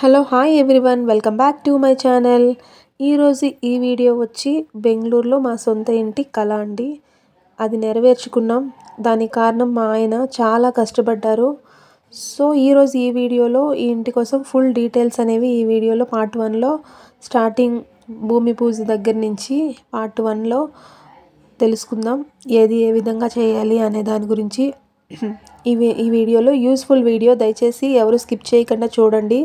Hello hi everyone welcome back to my channel. ఈరోజు ఈ video వచ్చి బెంగళూరులో మా సొంత ఇంటి కళ అండి. అది నెరవేర్చుకున్నాం. దానికి కారణం మా ఆయన చాలా కష్టపడ్డారు. సో ఈరోజు ఈ వీడియోలో ఈ ఇంటి కోసం ఫుల్ డీటెయిల్స్ అనేవి ఈ వీడియోలో పార్ట్ 1లో స్టార్టింగ్ భూమి పూజ దగ్గర నుంచి పార్ట్ 1లో తెలుసుకుందాం. ఏది ఏ విధంగా చేయాలి అనే దాని గురించి ఈ వీడియోలో యూస్ఫుల్ వీడియో, దయచేసి ఎవరు స్కిప్ చేయకుండా చూడండి.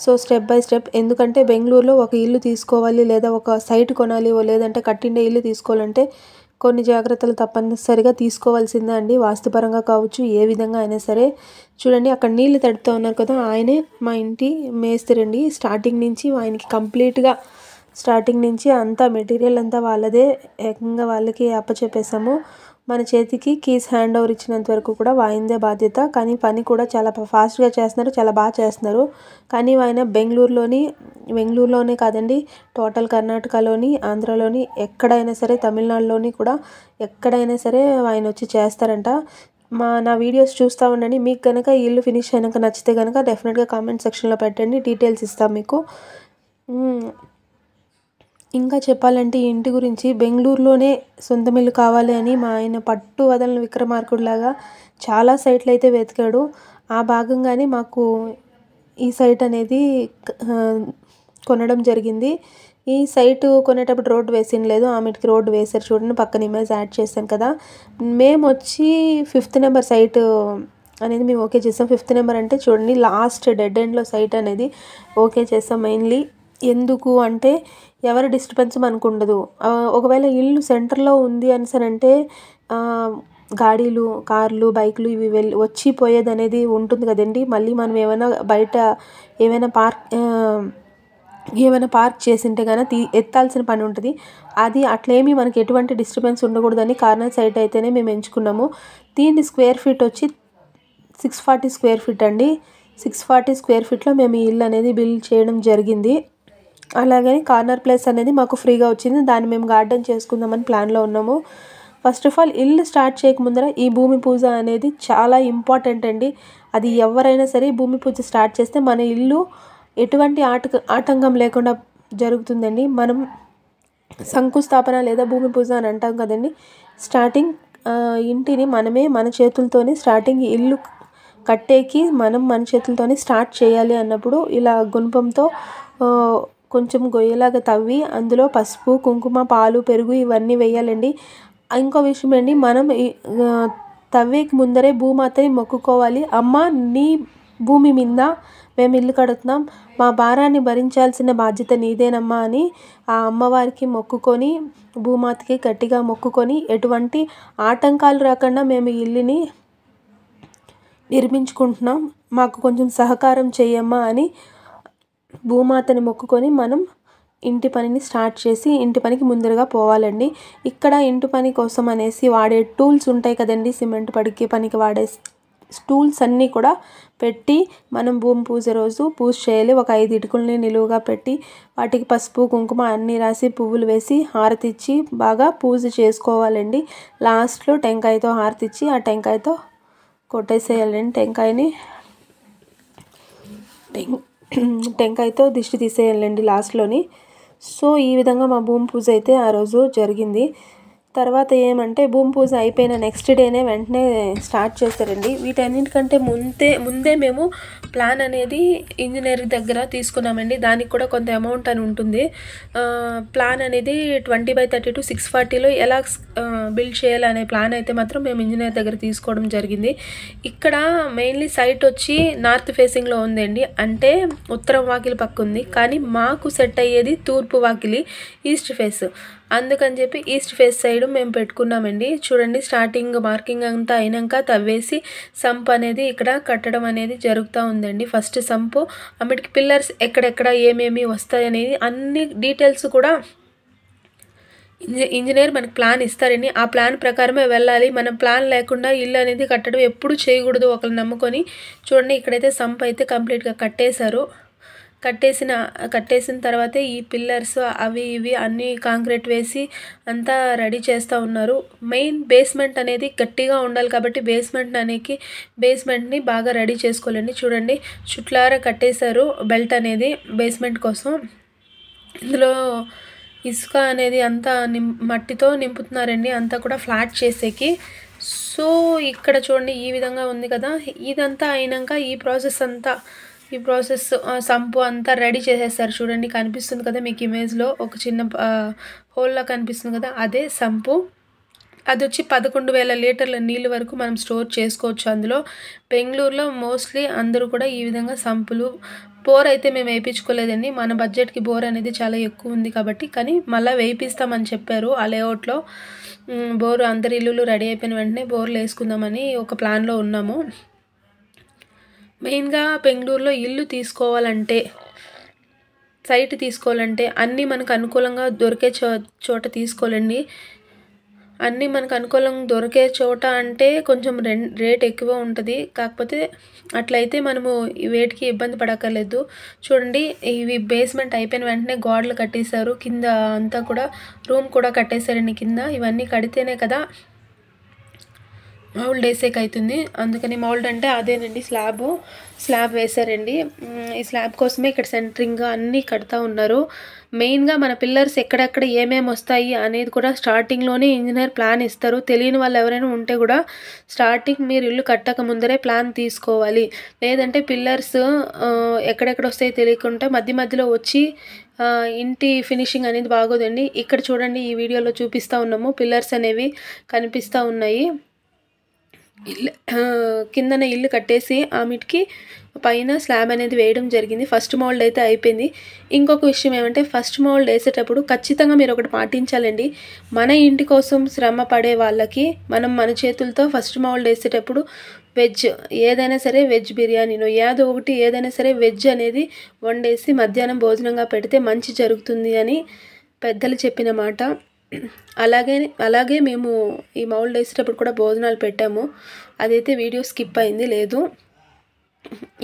సో స్టెప్ బై స్టెప్, ఎందుకంటే బెంగళూరులో ఒక ఇల్లు తీసుకోవాలి లేదా ఒక సైట్ కొనాలి లేదంటే కట్టిండే ఇల్లు తీసుకోవాలంటే కొన్ని జాగ్రత్తలు తప్పనిసరిగా తీసుకోవాల్సిందే అండి. వాస్తుపరంగా కావచ్చు, ఏ విధంగా అయినా సరే. చూడండి, అక్కడ నీళ్ళు తడుతూ ఉన్నారు కదా, ఆయనే మా ఇంటి మేస్త్రి అండి. స్టార్టింగ్ నుంచి ఆయనకి కంప్లీట్గా స్టార్టింగ్ నుంచి అంతా మెటీరియల్ అంతా వాళ్ళదే, ఏకంగా వాళ్ళకి అప్పచెప్పేసాము. మన చేతికి కీస్ హ్యాండ్ ఓవర్ ఇచ్చినంత వరకు కూడా వాయిందే బాధ్యత. కానీ పని కూడా చాలా ఫాస్ట్గా చేస్తున్నారు, చాలా బాగా చేస్తున్నారు. కానీ ఆయన బెంగళూరులోనే కాదండి, టోటల్ కర్ణాటకలోని, ఆంధ్రాలోని, ఎక్కడైనా సరే, తమిళనాడులోని కూడా ఎక్కడైనా సరే ఆయన వచ్చి చేస్తారంట. నా వీడియోస్ చూస్తూ ఉండండి. మీకు కనుక ఇల్లు ఫినిష్ అయినాక నచ్చితే కనుక డెఫినెట్గా కామెంట్ సెక్షన్లో పెట్టండి, డీటెయిల్స్ ఇస్తాం మీకు. ఇంకా చెప్పాలంటే ఈ ఇంటి గురించి, బెంగళూరులోనే సొంతం ఇల్లు కావాలి అని మా ఆయన పట్టు వదలని విక్రమార్కుడిలాగా చాలా సైట్లు అయితే వెతికాడు. ఆ భాగంగానే మాకు ఈ సైట్ అనేది కొనడం జరిగింది. ఈ సైట్ కొనేటప్పుడు రోడ్డు వేసినలేదు, ఆమెకి రోడ్డు వేశారు. చూడండి, పక్కన ఇమేజ్ యాడ్ చేశాను కదా. మేము వచ్చి 5th నెంబర్ సైట్ అనేది మేము ఓకే చేసాం. 5th నెంబర్ అంటే చూడండి, లాస్ట్ డెడ్ ఎండ్లో సైట్ అనేది ఓకే చేసాం. మెయిన్లీ ఎందుకు అంటే ఎవరి డిస్టర్బెన్స్ మనకు ఉండదు. ఒకవేళ ఇల్లు సెంటర్లో ఉంది అంటే గాడీలు, కార్లు, బైకులు ఇవి వచ్చి పోయేది అనేది ఉంటుంది కదండి. మళ్ళీ మనం ఏమైనా బయట ఏమైనా పార్క్ చేసింటే కనుక ఎత్తాల్సిన పని ఉంటుంది. అది అట్లేమీ మనకి ఎటువంటి డిస్టర్బెన్స్ ఉండకూడదని కార్నర్ సైట్ అయితేనే మేము ఎంచుకున్నాము. దీని స్క్వేర్ ఫీట్ వచ్చి 640 స్క్వేర్ ఫీట్ అండి. 640 స్క్వేర్ ఫీట్లో మేము ఈ ఇల్లు అనేది బిల్డ్ చేయడం జరిగింది. అలాగే కార్నర్ ప్లేస్ అనేది మాకు ఫ్రీగా వచ్చింది. దాన్ని మేము గార్డెన్ చేసుకుందామని ప్లాన్లో ఉన్నాము. ఫస్ట్ ఆఫ్ ఆల్, ఇల్లు స్టార్ట్ చేయకముందర ఈ భూమి పూజ అనేది చాలా ఇంపార్టెంట్ అండి. అది ఎవరైనా సరే భూమి పూజ స్టార్ట్ చేస్తే మన ఇల్లు ఎటువంటి ఆటంకం లేకుండా జరుగుతుందండి. మనం శంకుస్థాపన లేదా భూమి పూజ అని అంటాం కదండి. స్టార్టింగ్ ఇంటిని మనమే మన చేతులతోనే స్టార్టింగ్ ఇల్లు కట్టేకి మన చేతులతోనే స్టార్ట్ చేయాలి అన్నప్పుడు ఇలా గుణపంతో కొంచెం గొయ్యలాగా తవ్వి అందులో పసుపు, కుంకుమ, పాలు, పెరుగు ఇవన్నీ వేయాలండి. ఇంకో విషయం అండి, మనం తవ్వేకి ముందరే భూమాతని మొక్కుకోవాలి. అమ్మ, నీ భూమి మీద మేము ఇల్లు కడుతున్నాం, మా భారాన్ని భరించాల్సిన బాధ్యత నీదేనమ్మా అని ఆ అమ్మవారికి మొక్కుకొని, భూమాతకి గట్టిగా మొక్కుకొని, ఎటువంటి ఆటంకాలు రాకుండా మేము ఇల్లుని నిర్మించుకుంటున్నాం, మాకు కొంచెం సహకారం చేయమ్మా అని భూమాతని మొక్కుకొని మనం ఇంటి పనిని స్టార్ట్ చేసి ఇంటి పనికి ముందరగా పోవాలండి. ఇక్కడ ఇంటి పని కోసం అనేసి వాడే టూల్స్ ఉంటాయి కదండి, సిమెంట్ పనికి వాడే టూల్స్ అన్నీ కూడా పెట్టి మనం భూమి పూజ రోజు పూజ చేయాలి. ఒక 5 ఇటుకల్ని నిలువుగా పెట్టి వాటికి పసుపు, కుంకుమ అన్నీ రాసి పువ్వులు వేసి హారతిచ్చి బాగా పూజ చేసుకోవాలండి. లాస్ట్లో టెంకాయతో హారతిచ్చి ఆ టెంకాయతో కొట్టేసేయాలండి. టెంకాయతో దిష్టి తీసేయాలండి లాస్ట్లోని. సో ఈ విధంగా మా భూమి పూజ అయితే ఆ రోజు జరిగింది. తర్వాత ఏమంటే భూమి పూజ అయిపోయిన నెక్స్ట్ డేనే వెంటనే స్టార్ట్ చేస్తారండి. వీటన్నిటికంటే ముందే మేము ప్లాన్ అనేది ఇంజనీర్ దగ్గర తీసుకున్నామండి. దానికి కూడా కొంత అమౌంట్ అని ఉంటుంది. ప్లాన్ అనేది 20/32 640లో ఎలా బిల్డ్ చేయాలనే ప్లాన్ అయితే మాత్రం మేము ఇంజనీర్ దగ్గర తీసుకోవడం జరిగింది. ఇక్కడ మెయిన్లీ సైట్ వచ్చి నార్త్ ఫేసింగ్లో ఉందండి, అంటే ఉత్తరం వాకిలి పక్క ఉంది. కానీ మాకు సెట్ అయ్యేది తూర్పు వాకిలి, ఈస్ట్ ఫేస్. అందుకని చెప్పి ఈస్ట్ ఫేస్ సైడ్ మేము పెట్టుకున్నామండి. చూడండి, స్టార్టింగ్ మార్కింగ్ అంతా అయినాక తవ్వేసి సంప్ అనేది ఇక్కడ కట్టడం అనేది జరుగుతూ ఉందండి. ఫస్ట్ సంపు, అన్నిటికి పిల్లర్స్ ఎక్కడెక్కడ ఏమేమి వస్తాయనేది అన్ని డీటెయిల్స్ కూడా ఇంజనీర్ మనకు ప్లాన్ ఇస్తారండి. ఆ ప్లాన్ ప్రకారమే వెళ్ళాలి. మనం ప్లాన్ లేకుండా ఇల్లు అనేది కట్టడం ఎప్పుడు చేయకూడదు ఒకరు నమ్ముకొని. చూడండి, ఇక్కడైతే సంప్ అయితే కంప్లీట్గా కట్టేశారు. కట్టేసిన తర్వాతే ఈ పిల్లర్స్ అవి ఇవి అన్నీ కాంక్రీట్ వేసి అంతా రెడీ చేస్తూ ఉన్నారు. మెయిన్ బేస్మెంట్ అనేది గట్టిగా ఉండాలి కాబట్టి బేస్మెంట్ని బాగా రెడీ చేసుకోవాలండి. చూడండి చుట్లారా కట్టేశారు బెల్ట్ అనేది బేస్మెంట్ కోసం. ఇందులో ఇసుక అనేది అంతా మట్టితో నింపుతున్నారండి, అంతా కూడా ఫ్లాట్ చేసేకి. సో ఇక్కడ చూడండి ఈ విధంగా ఉంది కదా. ఇదంతా అయినాక ఈ ప్రాసెస్ సంపు అంతా రెడీ చేసేస్తారు. చూడండి కనిపిస్తుంది కదా మీకు ఇమేజ్లో, ఒక చిన్న హోల్లా కనిపిస్తుంది కదా, అదే సంపు. అది వచ్చి 11,000 లీటర్ల నీళ్ళు వరకు మనం స్టోర్ చేసుకోవచ్చు అందులో. బెంగళూరులో మోస్ట్లీ అందరూ కూడా ఈ విధంగా సంపులు, బోర్ అయితే మేము వేయించుకోలేదండి, మన బడ్జెట్కి బోర్ అనేది చాలా ఎక్కువ ఉంది కాబట్టి. కానీ మళ్ళీ వేయిస్తామని చెప్పారు ఆ లేఅవుట్లో. బోర్ అందరి ఇల్లులు రెడీ అయిపోయిన వెంటనే బోర్లు వేసుకుందామని ఒక ప్లాన్లో ఉన్నాము. మెయిన్గా బెంగళూరులో ఇల్లు తీసుకోవాలంటే, సైట్ తీసుకోవాలంటే అన్నీ మనకు అనుకూలంగా దొరికే చోట తీసుకోవాలండి. అన్నీ మనకు అనుకూలంగా దొరికే చోట అంటే కొంచెం రేట్ ఎక్కువ ఉంటుంది. కాకపోతే అట్లయితే మనము వేటికి ఇబ్బంది పడక్కర్లేదు. చూడండి ఇవి బేస్మెంట్ అయిపోయిన వెంటనే గోడలు కట్టేశారు, కింద అంతా కూడా రూమ్ కూడా కట్టేశారండి కింద. ఇవన్నీ కడితేనే కదా మౌల్డ్ వేసేకి అవుతుంది. అందుకని మౌల్డ్ అంటే అదేనండి, స్లాబ్ వేశారండి. ఈ స్లాబ్ కోసమే ఇక్కడ సెంటరింగ్ అన్నీ కడతా ఉన్నారు. మెయిన్గా మన పిల్లర్స్ ఎక్కడెక్కడ ఏమేమి వస్తాయి అనేది కూడా స్టార్టింగ్లోనే ఇంజనీర్ ప్లాన్ ఇస్తారు. తెలియని వాళ్ళు ఎవరైనా ఉంటే కూడా స్టార్టింగ్ మీరు ఇల్లు కట్టక ముందరే ప్లాన్ తీసుకోవాలి. లేదంటే పిల్లర్స్ ఎక్కడెక్కడ వస్తాయో తెలియకుండా మధ్యలో వచ్చి ఇంటి ఫినిషింగ్ అనేది బాగోదండి. ఇక్కడ చూడండి ఈ వీడియోలో చూపిస్తూ ఉన్నాము, పిల్లర్స్ అనేవి కనిపిస్తూ ఉన్నాయి. కిందన ఇల్లు కట్టేసి ఆమెకి పైన స్లాబ్ అనేది వేయడం జరిగింది. ఫస్ట్ మౌల్డ్ అయితే అయిపోయింది. ఇంకొక విషయం ఏమంటే ఫస్ట్ మౌల్డ్ వేసేటప్పుడు ఖచ్చితంగా మీరు ఒకటి పాటించాలండి. మన ఇంటి కోసం శ్రమ పడే వాళ్ళకి మనం మన చేతులతో ఫస్ట్ మౌల్డ్ వేసేటప్పుడు వెజ్ ఏదైనా సరే, వెజ్ బిర్యానీలో ఏదైనా సరే వెజ్ అనేది వండేసి మధ్యాహ్నం భోజనంగా పెడితే మంచి జరుగుతుంది అని పెద్దలు చెప్పిన మాట. అలాగే మేము ఈ మౌల్డ్ వేసేటప్పుడు కూడా భోజనాలు పెట్టాము. అదైతే వీడియో స్కిప్ అయింది, లేదు.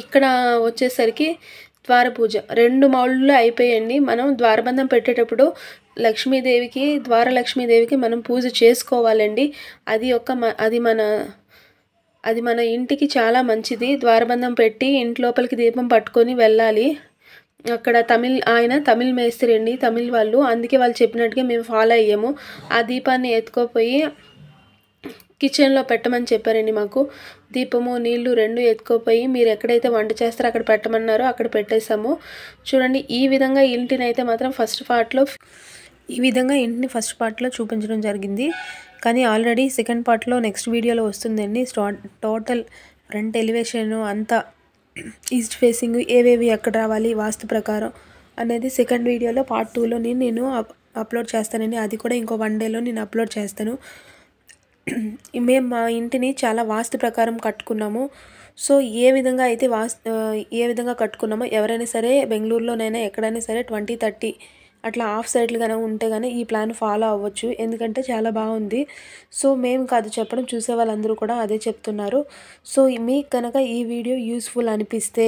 ఇక్కడ వచ్చేసరికి ద్వార పూజ 2 మౌల్డ్లు అయిపోయండి. మనం ద్వారబంధం పెట్టేటప్పుడు ద్వారలక్ష్మీదేవికి మనం పూజ చేసుకోవాలండి. అది మన ఇంటికి చాలా మంచిది. ద్వారబంధం పెట్టి ఇంటి లోపలికి దీపం పట్టుకొని వెళ్ళాలి. అక్కడ తమిళ్ మేస్త్రి అండి, తమిళ్ వాళ్ళు, అందుకే వాళ్ళు చెప్పినట్టుగా మేము ఫాలో అయ్యాము. ఆ దీపాన్ని ఎత్తుకోపోయి కిచెన్లో పెట్టమని చెప్పారండి మాకు. దీపము నీళ్లు 2 ఎత్తుకోపోయి మీరు ఎక్కడైతే వంట చేస్తారో అక్కడ పెట్టమన్నారో అక్కడ పెట్టేశాము. చూడండి ఈ విధంగా ఇంటిని అయితే మాత్రం ఫస్ట్ పార్ట్లో చూపించడం జరిగింది. కానీ ఆల్రెడీ సెకండ్ పార్ట్లో నెక్స్ట్ వీడియోలో వస్తుందండి. టోటల్ ఫ్రంట్ ఎలివేషన్ అంతా ఈస్ట్ ఫేసింగ్ ఏవేవి ఎక్కడ రావాలి వాస్తు ప్రకారం అనేది సెకండ్ వీడియోలో పార్ట్ 2లో నేను అప్లోడ్ చేస్తానండి. అది కూడా ఇంకో 1 డేలో నేను అప్లోడ్ చేస్తాను. మేము మా ఇంటిని చాలా వాస్తు ప్రకారం కట్టుకున్నాము. సో ఏ విధంగా కట్టుకున్నామో ఎవరైనా సరే బెంగళూరులోనైనా ఎక్కడైనా సరే 20-30 అట్లా ఆఫ్ సైడ్లు కానీ ఉంటే కానీ ఈ ప్లాన్ ఫాలో అవ్వచ్చు, ఎందుకంటే చాలా బాగుంది. సో మేము కాదు చెప్పడం, చూసే వాళ్ళందరూ కూడా అదే చెప్తున్నారు. సో మీకు కనుక ఈ వీడియో యూస్ఫుల్ అనిపిస్తే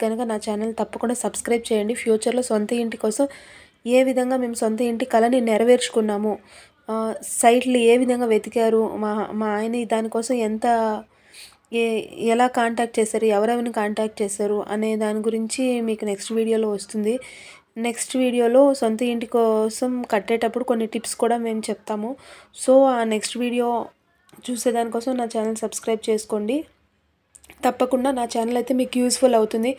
కనుక నా ఛానల్ తప్పకుండా సబ్స్క్రైబ్ చేయండి. ఫ్యూచర్లో సొంత ఇంటి కోసం ఏ విధంగా మేము సొంత ఇంటి కలని నెరవేర్చుకున్నాము, సైట్లు ఏ విధంగా వెతికారు, మా ఆయన దానికోసం ఎలా కాంటాక్ట్ చేశారు, ఎవరెవరిని కాంటాక్ట్ చేశారు అనే దాని గురించి మీకు నెక్స్ట్ వీడియోలో వస్తుంది. నెక్స్ట్ వీడియోలో సొంత ఇంటి కోసం కట్టేటప్పుడు కొన్ని టిప్స్ కూడా మేము చెప్తాము. సో ఆ నెక్స్ట్ వీడియో చూసేదానికోసం నా ఛానల్ సబ్స్క్రైబ్ చేసుకోండి. తప్పకుండా నా ఛానల్ అయితే మీకు యూస్ఫుల్ అవుతుంది.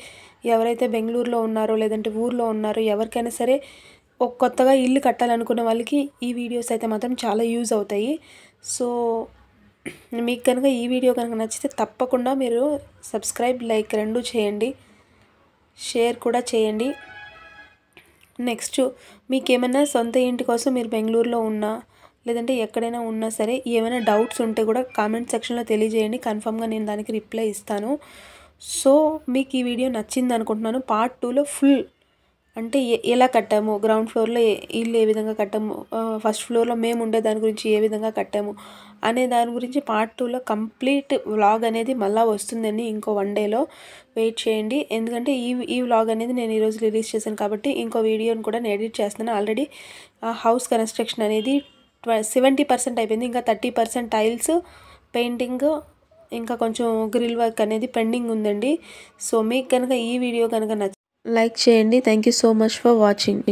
ఎవరైతే బెంగళూరులో ఉన్నారో లేదంటే ఊర్లో ఉన్నారో ఎవరికైనా సరే కొత్తగా ఇల్లు కట్టాలనుకున్న వాళ్ళకి ఈ వీడియోస్ అయితే మాత్రం చాలా యూజ్ అవుతాయి. సో మీకు కనుక ఈ వీడియో కనుక నచ్చితే తప్పకుండా మీరు సబ్స్క్రైబ్, లైక్ 2 చేయండి, షేర్ కూడా చేయండి. నెక్స్ట్ మీకు ఏమైనా సొంత ఇంటి కోసం మీరు బెంగళూరులో ఉన్నా లేదంటే ఎక్కడైనా ఉన్నా సరే ఏమైనా డౌట్స్ ఉంటే కూడా కామెంట్ సెక్షన్లో తెలియజేయండి. కన్ఫామ్గా నేను దానికి రిప్లై ఇస్తాను. సో మీకు ఈ వీడియో నచ్చింది అనుకుంటున్నాను. పార్ట్ 2లో ఫుల్ అంటే ఎలా కట్టాము, గ్రౌండ్ ఫ్లోర్లో ఇల్లు ఏ విధంగా కట్టాము, ఫస్ట్ ఫ్లోర్లో మేము ఉండే దాని గురించి ఏ విధంగా కట్టాము అనే దాని గురించి పార్ట్ 2లో కంప్లీట్ వ్లాగ్ అనేది మళ్ళీ వస్తుందని ఇంకో 1 డేలో వెయిట్ చేయండి. ఎందుకంటే ఈ వ్లాగ్ అనేది నేను ఈరోజు రిలీజ్ చేశాను కాబట్టి ఇంకో వీడియోని కూడా నేను ఎడిట్ చేస్తున్నాను. ఆల్రెడీ హౌస్ కన్స్ట్రక్షన్ అనేది 70% అయిపోయింది. ఇంకా 30% టైల్స్, పెయింటింగ్, ఇంకా కొంచెం గ్రిల్ వర్క్ అనేది పెండింగ్ ఉందండి. సో మీకు కనుక ఈ వీడియో కనుక లైక్ చేయండి. Thank you so much for watching.